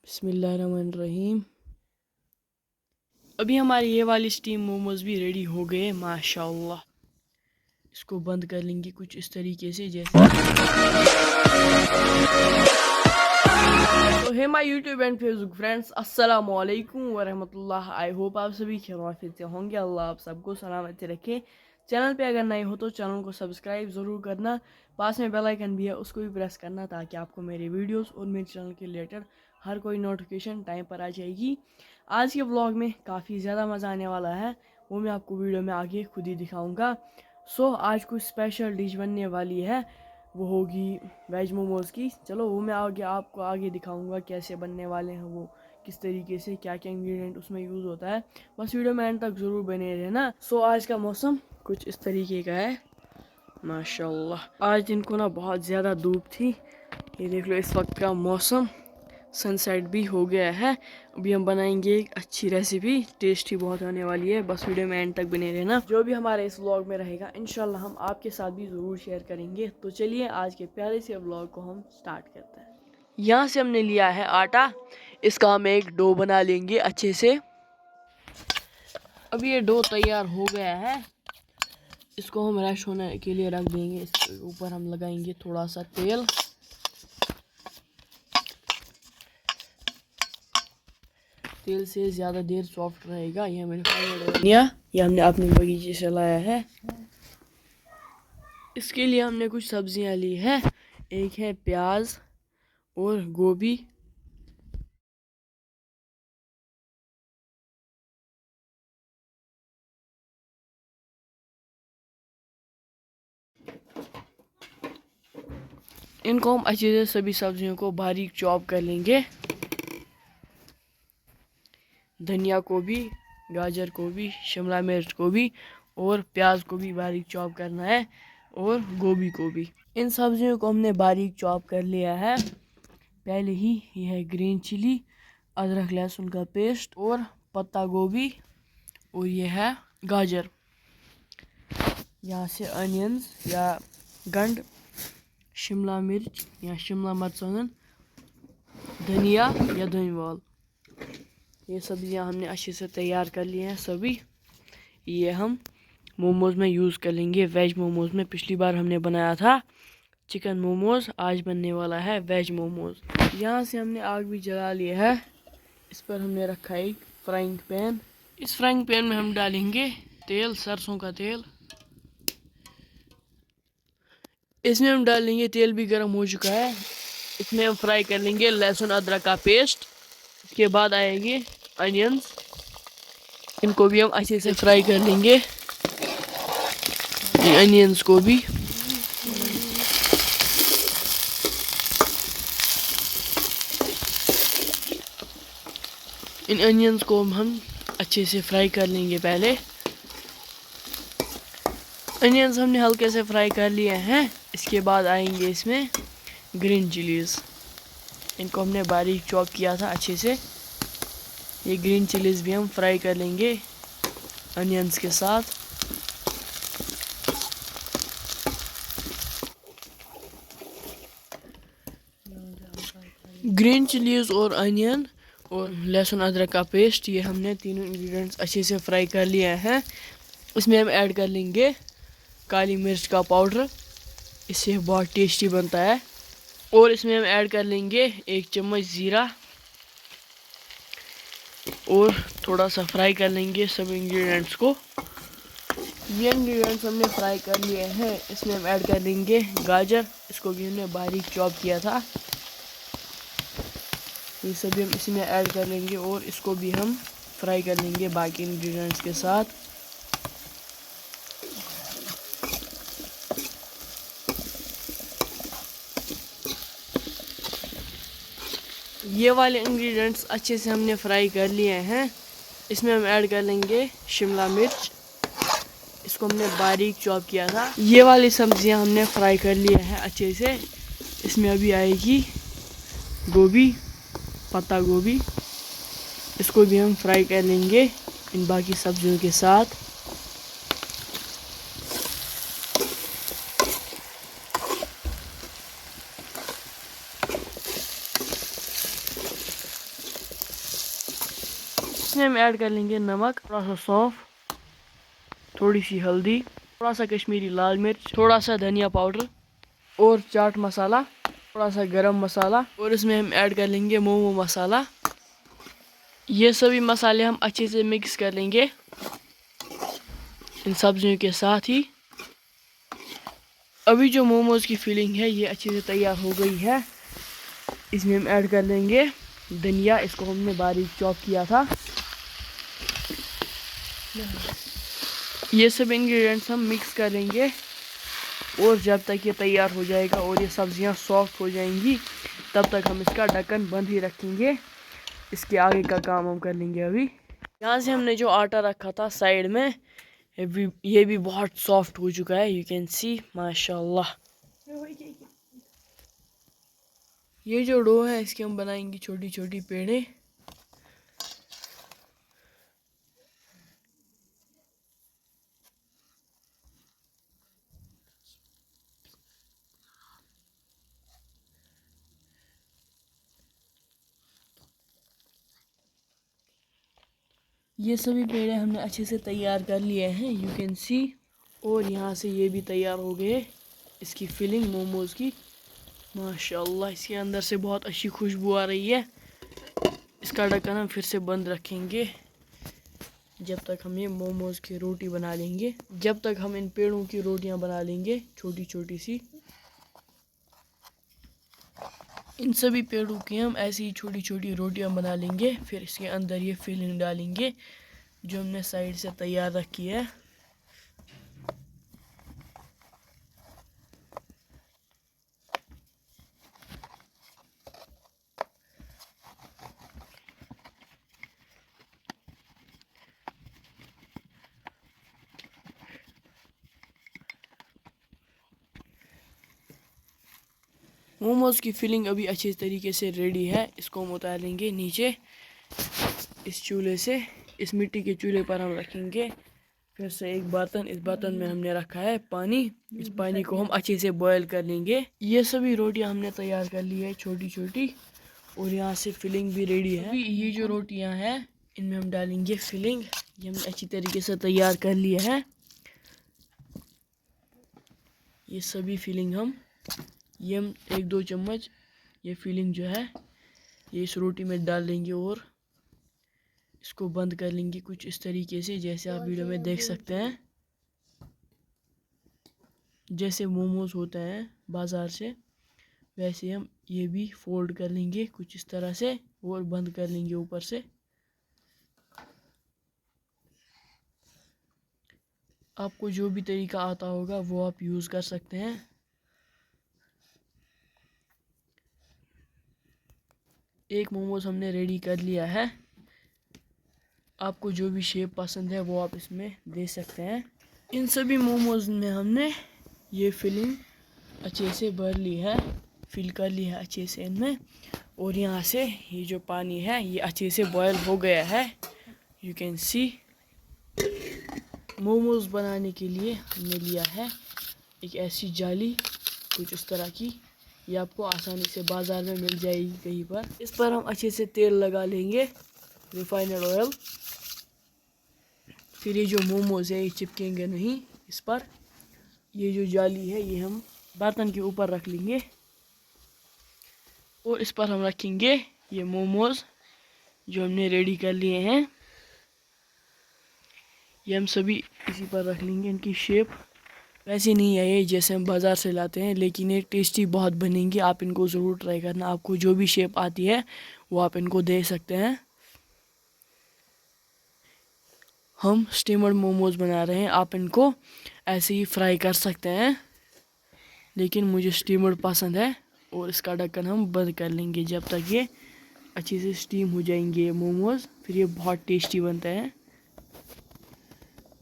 बिस्मिल्लाहिर्रहमानिर्रहीम। अभी हमारी ये वाली स्टीम मोमोज भी रेडी हो गए माशाल्लाह। इसको बंद कर लेंगे कुछ इस तरीके से जैसे। तो hey my YouTube and Facebook friends, अस्सलाम वालेकुम व रहमतुल्लाह। आई होप आप सभी खैरियत से होंगे। अल्लाह आप सबको सलामत रखे। चैनल पे अगर नए हो तो चैनल को सब्सक्राइब ज़रूर करना। पास में बेल आइकन भी है, उसको भी प्रेस करना ताकि आपको मेरे वीडियोस और मेरे चैनल के रिलेटेड हर कोई नोटिफिकेशन टाइम पर आ जाएगी। आज के व्लॉग में काफ़ी ज़्यादा मज़ा आने वाला है, वो मैं आपको वीडियो में आगे खुद ही दिखाऊंगा। सो आज कुछ स्पेशल डिश बनने वाली है, वो होगी वेज मोमोज़ की। चलो वो मैं आपको आगे दिखाऊंगा कैसे बनने वाले हैं, वो किस तरीके से, क्या क्या इंग्रेडिएंट उसमें यूज़ होता है। बस वीडियो में एंड तक ज़रूर बने रहना। सो आज का मौसम कुछ इस तरीके का है माशाल्लाह। आज दिन को ना बहुत ज़्यादा धूप थी। ये देख लो इस वक्त का मौसम, सनसेट भी हो गया है। अभी हम बनाएंगे एक अच्छी रेसिपी, टेस्टी बहुत होने वाली है। बस वीडियो में एंड तक बने रहना। जो भी हमारे इस व्लॉग में रहेगा इंशाल्लाह हम आपके साथ भी ज़रूर शेयर करेंगे। तो चलिए आज के प्यारे से व्लॉग को हम स्टार्ट करते हैं। यहाँ से हमने लिया है आटा, इसका हम एक डो बना लेंगे अच्छे से। अभी ये डो तैयार हो गया है, इसको हम रेस्ट होने के लिए रख देंगे। इसके ऊपर हम लगाएंगे थोड़ा सा तेल। तेल से ज़्यादा देर सॉफ्ट रहेगा। ये मैंने धनिया, ये हमने अपने बगीचे से लाया है। इसके लिए हमने कुछ सब्जियां ली है, एक है प्याज और गोभी। इनको हम अच्छे से सभी सब्जियों को बारीक चॉप कर लेंगे। धनिया को भी, गाजर को भी, शिमला मिर्च को भी और प्याज को भी बारीक चॉप करना है, और गोभी को भी। इन सब्जियों को हमने बारीक चॉप कर लिया है पहले ही। यह है ग्रीन चिली, अदरक लहसुन का पेस्ट और पत्ता गोभी, और यह है गाजर। यहाँ से अनियंस या गंड, शिमला मिर्च या शिमला मर्चान, धनिया या धनियावाल, ये सब्जियां हमने अच्छे से तैयार कर लिए हैं सभी। ये हम मोमोज़ में यूज़ कर लेंगे, वेज मोमोज़ में। पिछली बार हमने बनाया था चिकन मोमोज़, आज बनने वाला है वेज मोमोज़। यहाँ से हमने आग भी जला लिया है, इस पर हमने रखा है एक फ्राइंग पैन। इस फ्राइंग पैन में हम डालेंगे तेल, सरसों का तेल। इसमें हम डालेंगे, तेल भी गर्म हो चुका है। इसमें हम फ्राई कर लेंगे लहसुन अदरक का पेस्ट। इसके बाद आएंगे अनियंस, इनको भी हम अच्छे से फ्राई कर लेंगे, अनियंस को भी। इन अनियंस को हम अच्छे से फ्राई कर लेंगे। पहले अनियंस हमने हल्के से फ्राई कर लिए हैं। इसके बाद आएंगे इसमें ग्रीन चिलीज़, इनको हमने बारीक चॉप किया था अच्छे से। ये ग्रीन चिलीज़ भी हम फ्राई कर लेंगे अनियंस के साथ। ग्रीन चिलीज़ और अनियन और लहसुन अदरक का पेस्ट, ये हमने तीनों इंग्रेडिएंट्स अच्छे से फ्राई कर लिए हैं। इसमें हम ऐड कर लेंगे काली मिर्च का पाउडर, इससे बहुत टेस्टी बनता है। और इसमें हम ऐड कर लेंगे 1 चम्मच ज़ीरा, और थोड़ा सा फ्राई कर लेंगे सब इंग्रेडिएंट्स को। ये इंग्रेडिएंट्स हमने फ्राई कर लिए हैं। इसमें हम ऐड कर लेंगे गाजर, इसको भी हमने बारीक चॉप किया था। ये सभी हम इसमें ऐड कर लेंगे और इसको भी हम फ्राई कर लेंगे बाकी इंग्रेडिएंट्स के साथ। ये वाले इंग्रेडिएंट्स अच्छे से हमने फ्राई कर लिए हैं। इसमें हम ऐड कर लेंगे शिमला मिर्च, इसको हमने बारीक चॉप किया था। ये वाली सब्जियां हमने फ्राई कर लिया है अच्छे से। इसमें अभी आएगी गोभी, पत्ता गोभी, इसको भी हम फ्राई कर लेंगे इन बाकी सब्जियों के साथ। इसमें हम ऐड कर लेंगे नमक, थोड़ा सा सौंफ, थोड़ी सी हल्दी, थोड़ा सा कश्मीरी लाल मिर्च, थोड़ा सा धनिया पाउडर और चाट मसाला, थोड़ा सा गरम मसाला, और इसमें हम ऐड कर लेंगे मोमो मसाला। ये सभी मसाले हम अच्छे से मिक्स कर लेंगे इन सब्जियों के साथ ही। अभी जो मोमोज की फीलिंग है ये अच्छे से तैयार हो गई है। इसमें हम ऐड कर लेंगे धनिया, इसको हमने बारीक चॉप किया था। ये सब इंग्रेडिएंट्स हम मिक्स करेंगे और जब तक ये तैयार हो जाएगा और ये सब्जियां सॉफ्ट हो जाएंगी तब तक हम इसका ढक्कन बंद ही रखेंगे। इसके आगे का काम हम कर लेंगे अभी। यहाँ से हमने जो आटा रखा था साइड में, ये भी बहुत सॉफ्ट हो चुका है, यू कैन सी माशाल्लाह। ये जो डो है इसके हम बनाएंगे छोटी छोटी पेड़े। ये सभी पेड़े हमने अच्छे से तैयार कर लिए हैं, यू कैन सी। और यहाँ से ये भी तैयार हो गए, इसकी फिलिंग मोमोज की माशाल्लाह। इसके अंदर से बहुत अच्छी खुशबू आ रही है। इसका ढक्कन हम फिर से बंद रखेंगे जब तक हम ये मोमोज की रोटी बना लेंगे। जब तक हम इन पेड़ों की रोटियां बना लेंगे छोटी छोटी सी। इन सभी पेड़ों की हम ऐसी ही छोटी छोटी रोटियां बना लेंगे। फिर इसके अंदर ये फिलिंग डालेंगे जो हमने साइड से तैयार रखी है। मोमोज की फिलिंग अभी अच्छी तरीके से रेडी है। इसको हम उतार लेंगे नीचे इस चूल्हे से। इस मिट्टी के चूल्हे पर हम रखेंगे फिर से एक बर्तन। इस बर्तन में हमने रखा है पानी। इस पानी को हम अच्छे से बॉयल कर लेंगे। ये सभी रोटियां हमने तैयार कर ली है छोटी छोटी, और यहाँ से फिलिंग भी रेडी है। अभी ये जो रोटियां हैं इनमें हम डालेंगे फिलिंग। ये हमने अच्छी तरीके से तैयार कर लिया है। ये सभी फिलिंग हम 1-2 चम्मच ये फिलिंग जो है ये इस रोटी में डाल देंगे और इसको बंद कर लेंगे कुछ इस तरीके से, जैसे आप वीडियो में देख सकते हैं। जैसे मोमोज होते हैं बाज़ार से वैसे हम ये भी फोल्ड कर लेंगे कुछ इस तरह से और बंद कर लेंगे ऊपर से। आपको जो भी तरीका आता होगा वो आप यूज़ कर सकते हैं। एक मोमोज हमने रेडी कर लिया है। आपको जो भी शेप पसंद है वो आप इसमें दे सकते हैं। इन सभी मोमोज में हमने ये फिलिंग अच्छे से भर ली है, फिल कर ली है अच्छे से इनमें। और यहाँ से ये जो पानी है ये अच्छे से बॉयल हो गया है, यू कैन सी। मोमोज बनाने के लिए हमने लिया है एक ऐसी जाली कुछ इस तरह की। ये आपको आसानी से बाज़ार में मिल जाएगी कहीं पर। इस पर हम अच्छे से तेल लगा लेंगे, रिफाइंड ऑयल। फिर ये जो मोमोज है ये चिपकेंगे नहीं इस पर। ये जो जाली है ये हम बर्तन के ऊपर रख लेंगे और इस पर हम रखेंगे ये मोमोज जो हमने रेडी कर लिए हैं। ये हम सभी इसी पर रख लेंगे। इनकी शेप वैसी नहीं है ये जैसे हम बाज़ार से लाते हैं, लेकिन ये टेस्टी बहुत बनेंगी। आप इनको ज़रूर ट्राई करना। आपको जो भी शेप आती है वो आप इनको दे सकते हैं। हम स्टीमर्ड मोमोज बना रहे हैं। आप इनको ऐसे ही फ्राई कर सकते हैं, लेकिन मुझे स्टीमर्ड पसंद है। और इसका ढक्कन हम बंद कर लेंगे जब तक ये अच्छे से स्टीम हो जाएंगे ये मोमोज। फिर ये बहुत टेस्टी बनते हैं।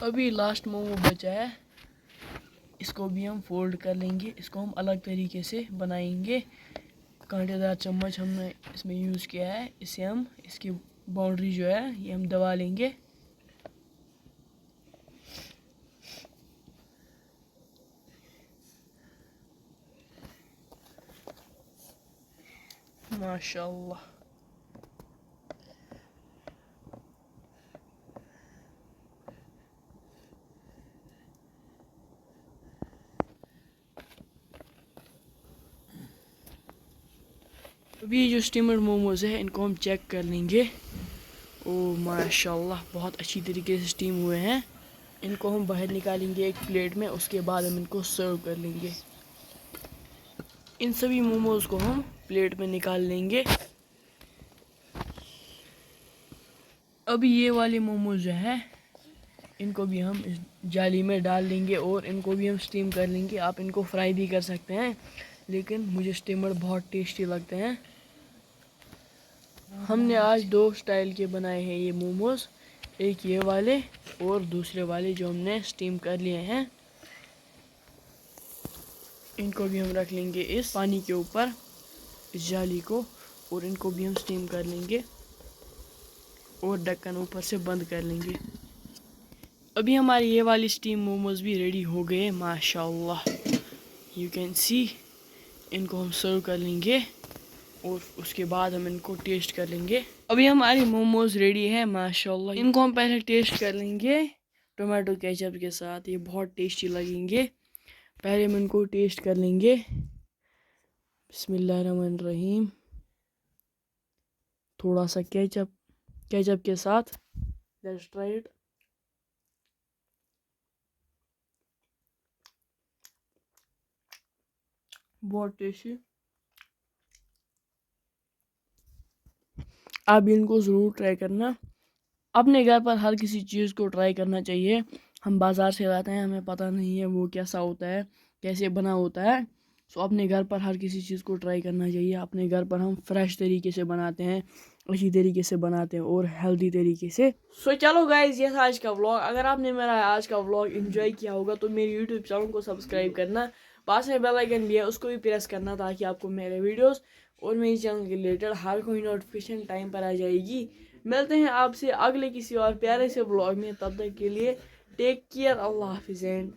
अभी लास्ट मोमो बचा है, इसको भी हम फोल्ड कर लेंगे। इसको हम अलग तरीके से बनाएंगे। कांटेदार चम्मच हमने इसमें यूज़ किया है। इसे हम इसकी बाउंड्री जो है ये हम दबा लेंगे। माशाल्लाह। अभी जो स्टीमड मोमोज है इनको हम चेक कर लेंगे। ओह माशाल्लाह बहुत अच्छी तरीके से स्टीम हुए हैं। इनको हम बाहर निकालेंगे एक प्लेट में, उसके बाद हम इनको सर्व कर लेंगे। इन सभी मोमोज को हम प्लेट में निकाल लेंगे। अभी ये वाले मोमोज जो है इनको भी हम इस जाली में डाल लेंगे और इनको भी हम स्टीम कर लेंगे। आप इनको फ्राई भी कर सकते हैं, लेकिन मुझे स्टीमर बहुत टेस्टी लगते हैं। हमने आज 2 स्टाइल के बनाए हैं ये मोमोज, एक ये वाले और दूसरे वाले जो हमने स्टीम कर लिए हैं। इनको भी हम रख लेंगे इस पानी के ऊपर, इस जाली को, और इनको भी हम स्टीम कर लेंगे और ढक्कन ऊपर से बंद कर लेंगे। अभी हमारे ये वाली स्टीम मोमोज भी रेडी हो गए माशाल्लाह, यू कैन सी। इनको हम सर्व कर लेंगे और उसके बाद हम इनको टेस्ट कर लेंगे। अभी हमारी मोमोज रेडी है माशाल्लाह। इनको हम पहले टेस्ट कर लेंगे टोमेटो केचप के साथ, ये बहुत टेस्टी लगेंगे। पहले हम इनको टेस्ट कर लेंगे। बिस्मिल्लाहिर्रहमानिर्रहीम। थोड़ा सा केचप के साथ, लेट्स ट्राई इट। बहुत टेस्टी। आप भी इनको ज़रूर ट्राई करना। अपने घर पर हर किसी चीज़ को ट्राई करना चाहिए। हम बाज़ार से लाते हैं, हमें पता नहीं है वो कैसा होता है, कैसे बना होता है। सो अपने घर पर हर किसी चीज़ को ट्राई करना चाहिए। अपने घर पर हम फ्रेश तरीके से बनाते हैं, अच्छी तरीके से बनाते हैं और हेल्दी तरीके से। सो चलो गाइज, ये था आज का व्लॉग। अगर आपने मेरा आज का व्लॉग एंजॉय किया होगा तो मेरे यूट्यूब चैनल को सब्सक्राइब करना, पास में बेल आइकन भी है उसको भी प्रेस करना, ताकि आपको मेरे वीडियोस और मेरे चैनल के रिलेटेड हर कोई नोटिफिकेशन टाइम पर आ जाएगी। मिलते हैं आपसे अगले किसी और प्यारे से व्लॉग में, तब तक के लिए टेक केयर, अल्लाह हाफिज़ एंड